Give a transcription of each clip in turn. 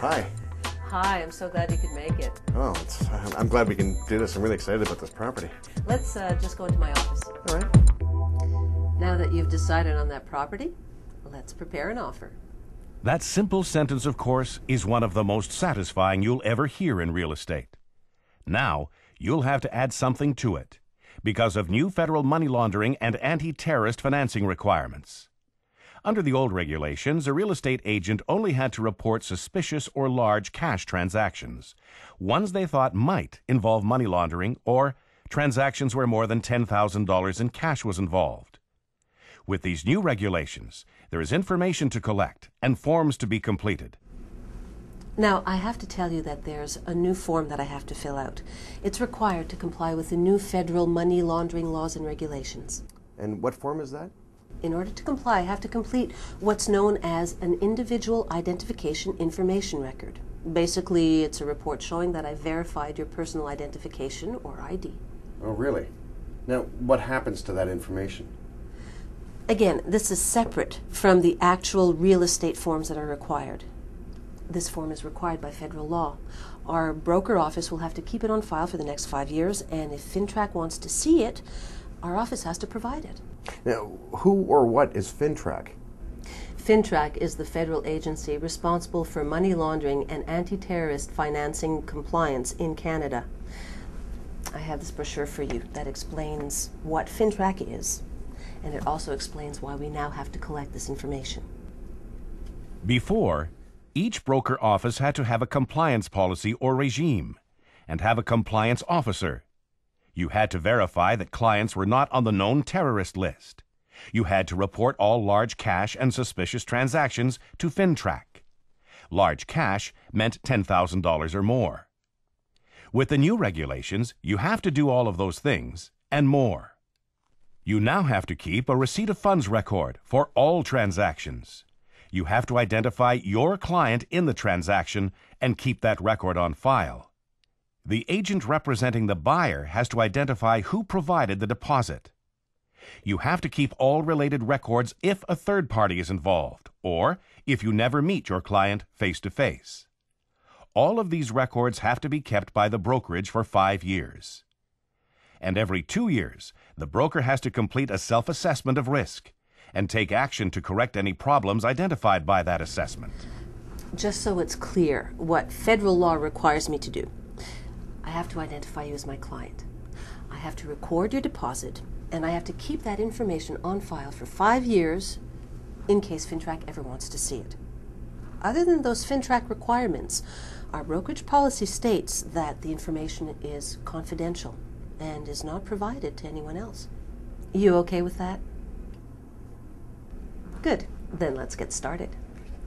Hi. Hi, I'm so glad you could make it. Oh, I'm glad we can do this. I'm really excited about this property. Let's just go into my office. All right. Now that you've decided on that property, let's prepare an offer. That simple sentence, of course, is one of the most satisfying you'll ever hear in real estate. Now, you'll have to add something to it because of new federal money laundering and anti-terrorist financing requirements. Under the old regulations, a real estate agent only had to report suspicious or large cash transactions, ones they thought might involve money laundering or transactions where more than $10,000 in cash was involved. With these new regulations, there is information to collect and forms to be completed. Now, I have to tell you that there's a new form that I have to fill out. It's required to comply with the new federal money laundering laws and regulations. And what form is that? In order to comply, I have to complete what's known as an individual identification information record. Basically, it's a report showing that I verified your personal identification or ID. Oh, really? Now, what happens to that information? Again, this is separate from the actual real estate forms that are required. This form is required by federal law. Our broker office will have to keep it on file for the next 5 years, and if Fintrac wants to see it, our office has to provide it. Now, who or what is Fintrac? Fintrac is the federal agency responsible for money laundering and anti-terrorist financing compliance in Canada. I have this brochure for you that explains what Fintrac is, and it also explains why we now have to collect this information. Before, each broker office had to have a compliance policy or regime and have a compliance officer. You had to verify that clients were not on the known terrorist list. You had to report all large cash and suspicious transactions to Fintrac. Large cash meant $10,000 or more. With the new regulations, you have to do all of those things and more. You now have to keep a receipt of funds record for all transactions. You have to identify your client in the transaction and keep that record on file. The agent representing the buyer has to identify who provided the deposit. You have to keep all related records if a third party is involved, or if you never meet your client face-to-face. All of these records have to be kept by the brokerage for 5 years. And every 2 years, the broker has to complete a self-assessment of risk and take action to correct any problems identified by that assessment. Just so it's clear what federal law requires me to do, I have to identify you as my client. I have to record your deposit, and I have to keep that information on file for 5 years in case Fintrac ever wants to see it. Other than those Fintrac requirements, our brokerage policy states that the information is confidential and is not provided to anyone else. You okay with that? Good. Then let's get started.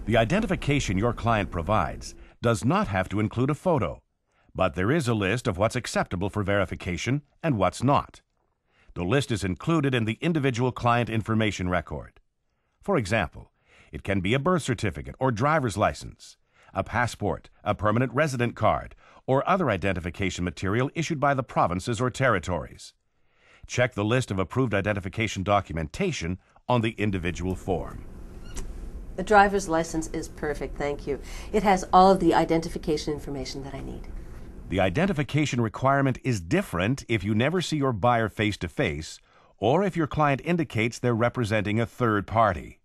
The identification your client provides does not have to include a photo, but there is a list of what's acceptable for verification and what's not. The list is included in the individual client information record. For example, it can be a birth certificate or driver's license, a passport, a permanent resident card, or other identification material issued by the provinces or territories. Check the list of approved identification documentation on the individual form. The driver's license is perfect, thank you. It has all of the identification information that I need. The identification requirement is different if you never see your buyer face-to-face or if your client indicates they're representing a third party.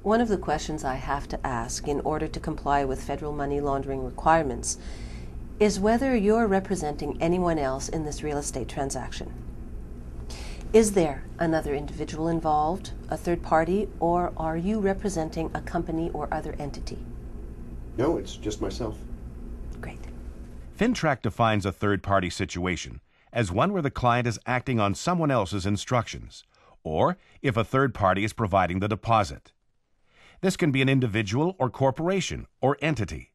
One of the questions I have to ask in order to comply with federal money laundering requirements is whether you're representing anyone else in this real estate transaction. Is there another individual involved, a third party, or are you representing a company or other entity? No, it's just myself. Great. Fintrac defines a third-party situation as one where the client is acting on someone else's instructions, or if a third party is providing the deposit. This can be an individual or corporation or entity.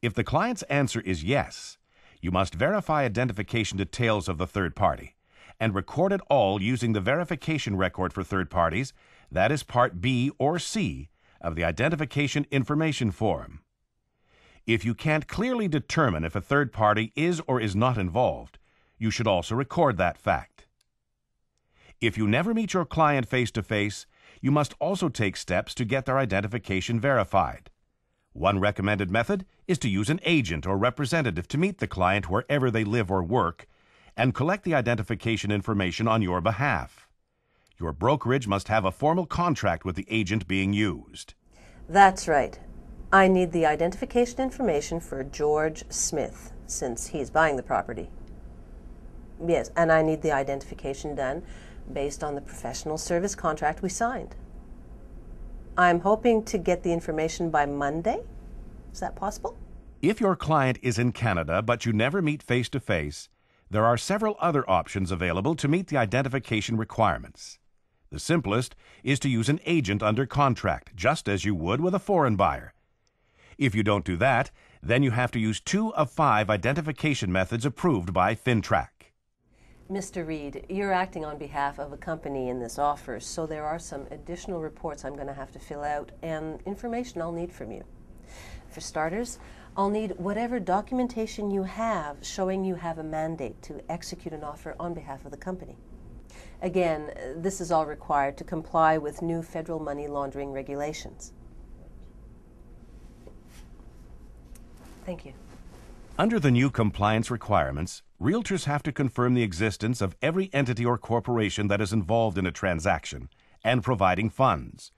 If the client's answer is yes, you must verify identification details of the third party and record it all using the verification record for third parties, that is Part B or C of the Identification Information Form. If you can't clearly determine if a third party is or is not involved, you should also record that fact. If you never meet your client face-to-face, you must also take steps to get their identification verified. One recommended method is to use an agent or representative to meet the client wherever they live or work and collect the identification information on your behalf. Your brokerage must have a formal contract with the agent being used. That's right. I need the identification information for George Smith, since he's buying the property. Yes, and I need the identification done based on the professional service contract we signed. I'm hoping to get the information by Monday. Is that possible? If your client is in Canada but you never meet face-to-face, there are several other options available to meet the identification requirements. The simplest is to use an agent under contract, just as you would with a foreign buyer. If you don't do that, then you have to use 2 of 5 identification methods approved by Fintrac. Mr. Reed, you're acting on behalf of a company in this offer, so there are some additional reports I'm going to have to fill out and information I'll need from you. For starters, I'll need whatever documentation you have showing you have a mandate to execute an offer on behalf of the company. Again, this is all required to comply with new federal money laundering regulations. Thank you. Under the new compliance requirements, realtors have to confirm the existence of every entity or corporation that is involved in a transaction and providing funds.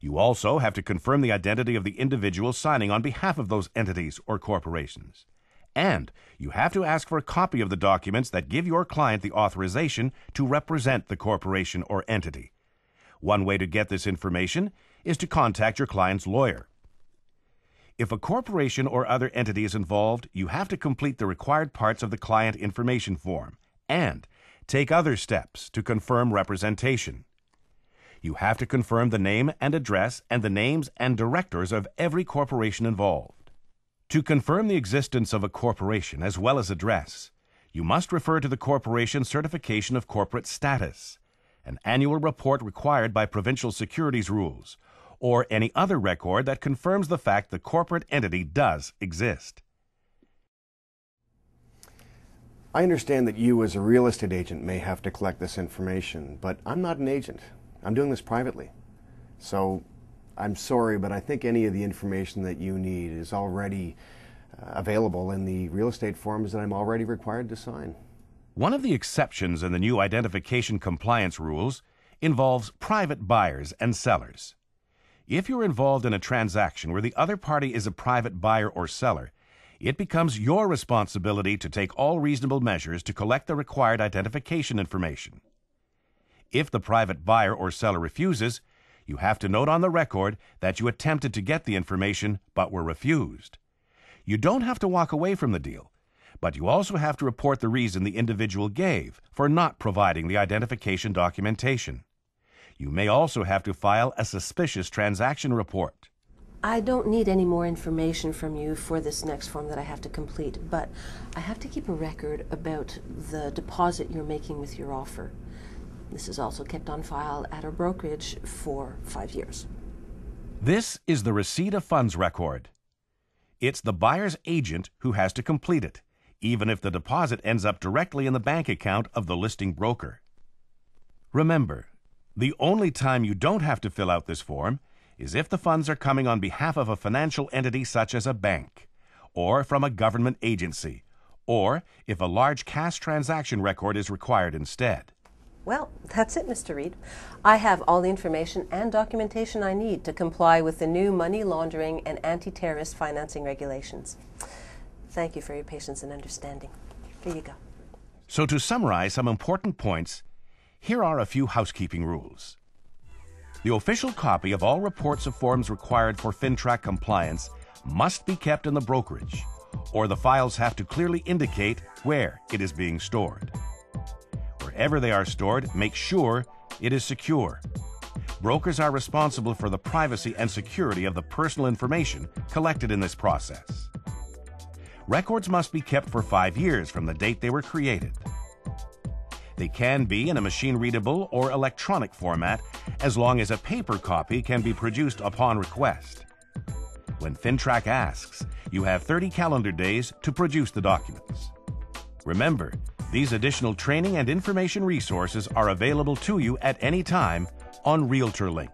You also have to confirm the identity of the individual signing on behalf of those entities or corporations. And you have to ask for a copy of the documents that give your client the authorization to represent the corporation or entity. One way to get this information is to contact your client's lawyer. If a corporation or other entity is involved, you have to complete the required parts of the client information form and take other steps to confirm representation. You have to confirm the name and address and the names and directors of every corporation involved. To confirm the existence of a corporation as well as address, you must refer to the corporation's certification of corporate status, an annual report required by provincial securities rules, or any other record that confirms the fact the corporate entity does exist. I understand that you as a real estate agent may have to collect this information, but I'm not an agent. I'm doing this privately. So I'm sorry, but I think any of the information that you need is already available in the real estate forms that I'm already required to sign. One of the exceptions in the new identification compliance rules involves private buyers and sellers. If you're involved in a transaction where the other party is a private buyer or seller, it becomes your responsibility to take all reasonable measures to collect the required identification information. If the private buyer or seller refuses, you have to note on the record that you attempted to get the information but were refused. You don't have to walk away from the deal, but you also have to report the reason the individual gave for not providing the identification documentation. You may also have to file a suspicious transaction report. I don't need any more information from you for this next form that I have to complete, but I have to keep a record about the deposit you're making with your offer. This is also kept on file at our brokerage for 5 years. This is the receipt of funds record. It's the buyer's agent who has to complete it, even if the deposit ends up directly in the bank account of the listing broker. Remember, the only time you don't have to fill out this form is if the funds are coming on behalf of a financial entity such as a bank, or from a government agency, or if a large cash transaction record is required instead. Well, that's it, Mr. Reed. I have all the information and documentation I need to comply with the new money laundering and anti-terrorist financing regulations. Thank you for your patience and understanding. Here you go. So to summarize some important points, here are a few housekeeping rules. The official copy of all reports of forms required for Fintrac compliance must be kept in the brokerage, or the files have to clearly indicate where it is being stored. Wherever they are stored, make sure it is secure. Brokers are responsible for the privacy and security of the personal information collected in this process. Records must be kept for 5 years from the date they were created. They can be in a machine-readable or electronic format as long as a paper copy can be produced upon request. When Fintrac asks, you have 30 calendar days to produce the documents. Remember, these additional training and information resources are available to you at any time on RealtorLink.